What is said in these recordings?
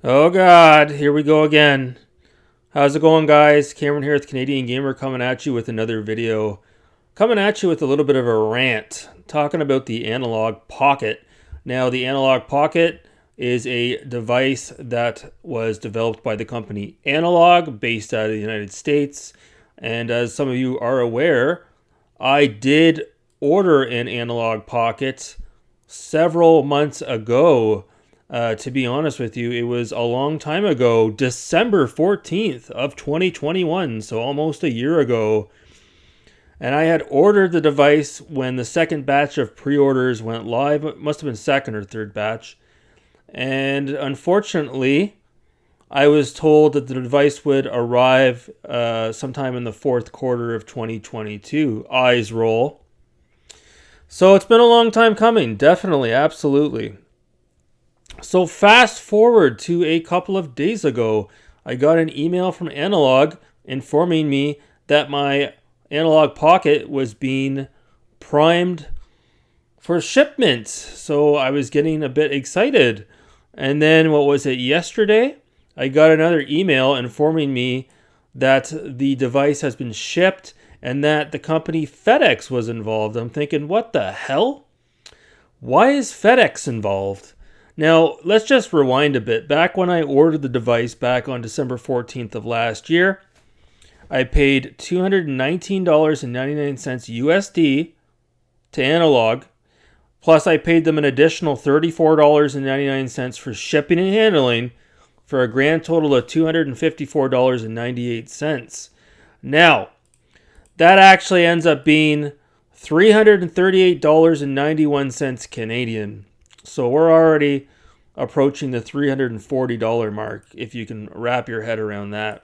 Oh God, here we go again. How's it going, guys? Cameron here with Canadian Gamer coming at you with another video. Coming at you with a little bit of a rant, talking about the Analogue Pocket. Now, the Analogue Pocket is a device that was developed by the company Analogue, based out of the United States. And as some of you are aware, I did order an Analogue Pocket several months ago. To be honest with you, it was a long time ago, December 14th of 2021, so almost a year ago. And I had ordered the device when the second batch of pre-orders went live. It must have been second or third batch. And unfortunately, I was told that the device would arrive sometime in the fourth quarter of 2022. Eyes roll. So it's been a long time coming, definitely, absolutely. So fast forward to a couple of days ago, I got an email from Analogue informing me that my Analogue Pocket was being primed for shipment. So I was getting a bit excited. And then what was it, yesterday? I got another email informing me that the device has been shipped and that the company FedEx was involved. I'm thinking, what the hell? Why is FedEx involved? Now, let's just rewind a bit. Back when I ordered the device back on December 14th of last year, I paid $219.99 USD to Analogue, plus I paid them an additional $34.99 for shipping and handling, for a grand total of $254.98. Now, that actually ends up being $338.91 Canadian. So we're already approaching the $340 mark, if you can wrap your head around that.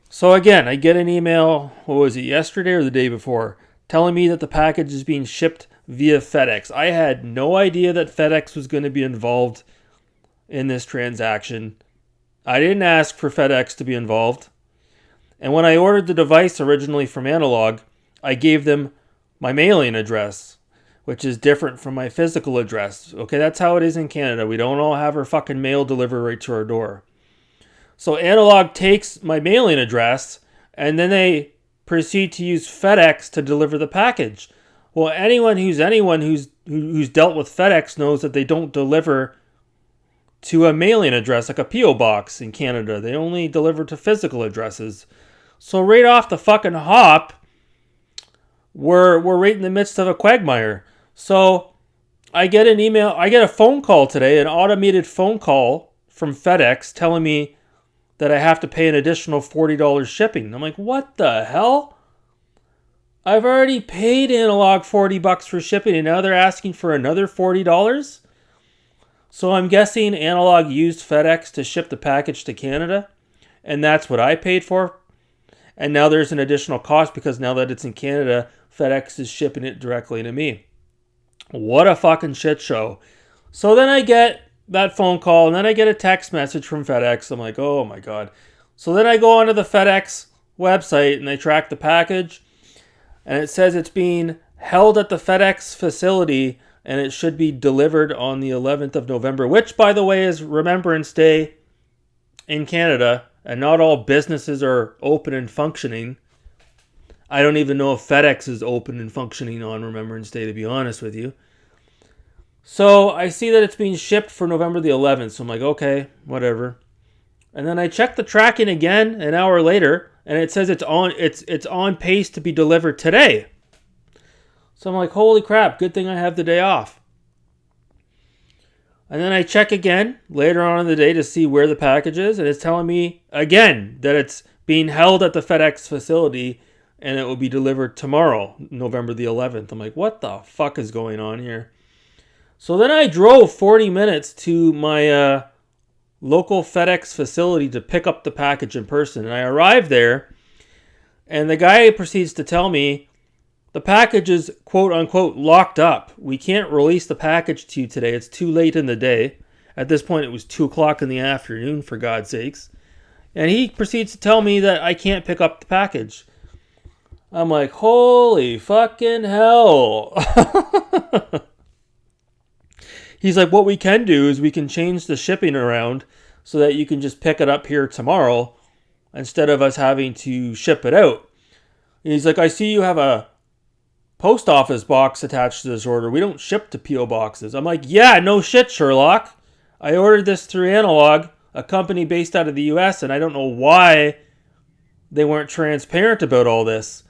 So again, I get an email, what was it, yesterday or the day before, telling me that the package is being shipped via FedEx. I had no idea that FedEx was going to be involved in this transaction. I didn't ask for FedEx to be involved. And when I ordered the device originally from Analogue, I gave them my mailing address, which is different from my physical address. Okay, that's how it is in Canada. We don't all have our fucking mail delivered right to our door. So Analogue takes my mailing address, and then they proceed to use FedEx to deliver the package. Well, anyone who's dealt with FedEx knows that they don't deliver to a mailing address like a P.O. box in Canada. They only deliver to physical addresses. So right off the fucking hop, we're right in the midst of a quagmire. So I get a phone call today, an automated phone call from FedEx telling me that I have to pay an additional $40 shipping. I'm like, what the hell? I've already paid Analogue $40 for shipping, and now they're asking for another $40? So I'm guessing Analogue used FedEx to ship the package to Canada, and that's what I paid for. And now there's an additional cost because now that it's in Canada, FedEx is shipping it directly to me. What a fucking shit show. So then I get that phone call, and then I get a text message from FedEx. I'm like, oh my God. So then I go onto the FedEx website, and I track the package, and it says it's being held at the FedEx facility, and it should be delivered on the 11th of November, which, by the way, is Remembrance Day in Canada, and not all businesses are open and functioning. I don't even know if FedEx is open and functioning on Remembrance Day, to be honest with you. So I see that it's being shipped for November the 11th. So I'm like, okay, whatever. And then I check the tracking again an hour later, and it says it's on pace to be delivered today. So I'm like, holy crap, good thing I have the day off. And then I check again later on in the day to see where the package is, and it's telling me again that it's being held at the FedEx facility and it will be delivered tomorrow, November the 11th. I'm like, what the fuck is going on here? So then I drove 40 minutes to my local FedEx facility to pick up the package in person. And I arrived there, and the guy proceeds to tell me the package is quote unquote locked up. We can't release the package to you today. It's too late in the day. At this point, it was 2 o'clock in the afternoon, for God's sakes. And he proceeds to tell me that I can't pick up the package. I'm like, holy fucking hell. He's like, what we can do is we can change the shipping around so that you can just pick it up here tomorrow instead of us having to ship it out. And he's like, I see you have a post office box attached to this order. We don't ship to P.O. boxes. I'm like, yeah, no shit, Sherlock. I ordered this through Analogue, a company based out of the US, and I don't know why they weren't transparent about all this.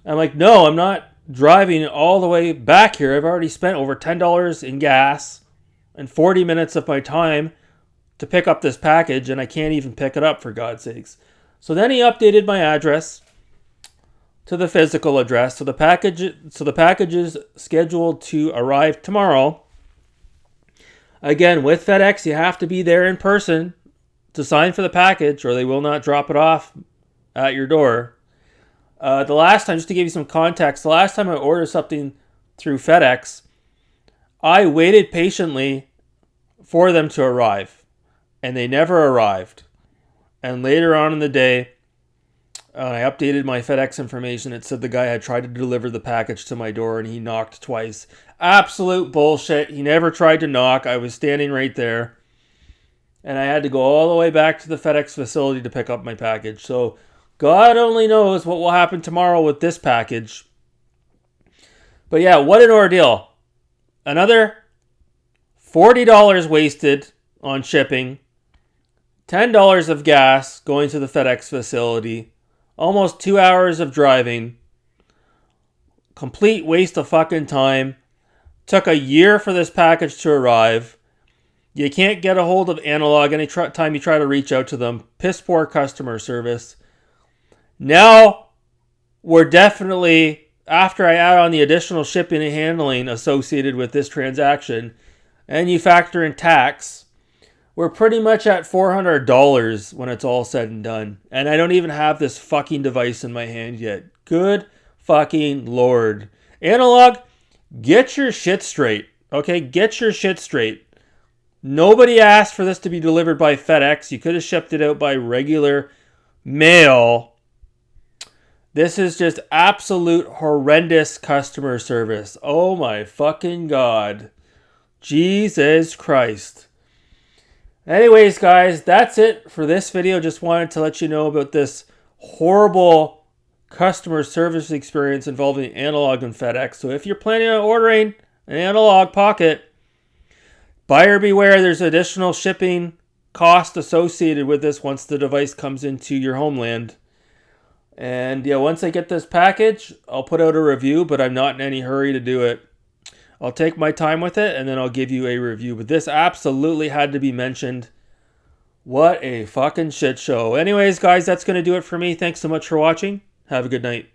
I'm like, no, I'm not driving all the way back here. I've already spent over $10 in gas and 40 minutes of my time to pick up this package, and I can't even pick it up, for God's sakes. So then he updated my address to the physical address. So the package is scheduled to arrive tomorrow. Again, with FedEx, you have to be there in person to sign for the package, or they will not drop it off at your door. The last time, just to give you some context, the last time I ordered something through FedEx, I waited patiently for them to arrive, and they never arrived. And later on in the day, I updated my FedEx information. It said the guy had tried to deliver the package to my door, and he knocked twice. Absolute bullshit. He never tried to knock. I was standing right there, and I had to go all the way back to the FedEx facility to pick up my package. So God only knows what will happen tomorrow with this package. But yeah, what an ordeal. Another $40 wasted on shipping, $10 of gas going to the FedEx facility, almost 2 hours of driving, complete waste of fucking time. Took a year for this package to arrive. You can't get a hold of Analogue any time you try to reach out to them. Piss poor customer service. Now, we're definitely, after I add on the additional shipping and handling associated with this transaction, and you factor in tax, we're pretty much at $400 when it's all said and done. And I don't even have this fucking device in my hand yet. Good fucking Lord. Analogue, get your shit straight. Okay, get your shit straight. Nobody asked for this to be delivered by FedEx. You could have shipped it out by regular mail. This is just absolute horrendous customer service. Oh my fucking God. Jesus Christ. Anyways, guys, that's it for this video. Just wanted to let you know about this horrible customer service experience involving Analogue and FedEx. So if you're planning on ordering an Analogue Pocket, buyer beware, there's additional shipping cost associated with this once the device comes into your homeland. And yeah, once I get this package, I'll put out a review, but I'm not in any hurry to do it. I'll take my time with it, and then I'll give you a review. But this absolutely had to be mentioned. What a fucking shit show. Anyways, guys, that's going to do it for me. Thanks so much for watching. Have a good night.